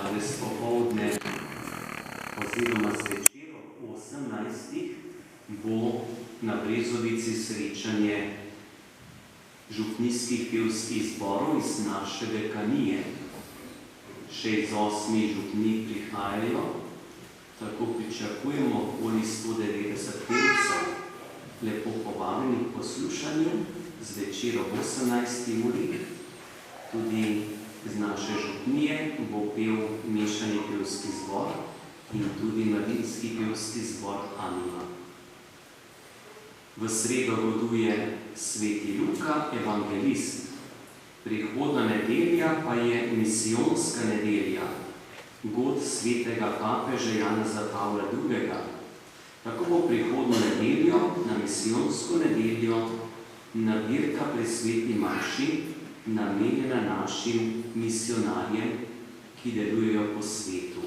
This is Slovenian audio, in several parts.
danes popoldne oziroma zvečer ob 18. bo na Brezovici srečanje župnijskih pevskih zborov iz naše dekanije. 6 z 8 župnij prihajajo, tako pričakujemo okoli 190 pevcev. Lepo povabljeni k poslušanju zvečer ob 18. uri. Tudi z naše župnije bo pel mešani pevski zbor in tudi mladinski pevski zbor Anima. V sredo goduje sveti Luka, evangelist. Prihodna nedelja pa je misijonska nedelja, god svetega papeža Janeza Pavla II. Tako bo prihodno nedeljo, na misijonsko nedeljo, nabirka pri sveti maši namenjena našim misionarjem, ki delujejo po svetu.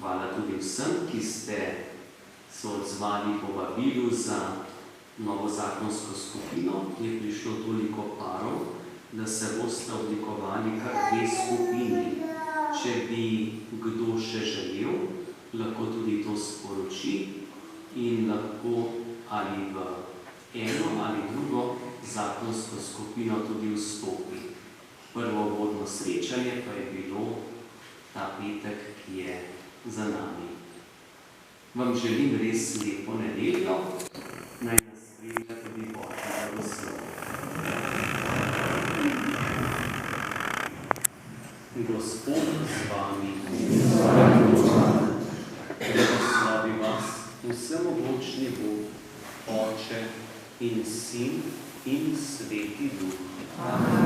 Hvala tudi vsem, ki ste se odzvali povabilu za novo zakonsko skupino. Je prišlo toliko parov, da se boste oblikovali kar 2 skupini. Če bi kdo še želel, lahko tudi to sporoči in lahko ali v eno ali drugo zakonsko skupino tudi vstopi. Prvo vodno srečanje pa je bilo ta petek, ki je za nami. Vam želim res lepo nedeljo, naj nas spremlja tudi Božji blagoslov. Gospod z vami, blagoslovi vas vsemogočni Bog, Oče in Sin in Sveti Duh. Amen.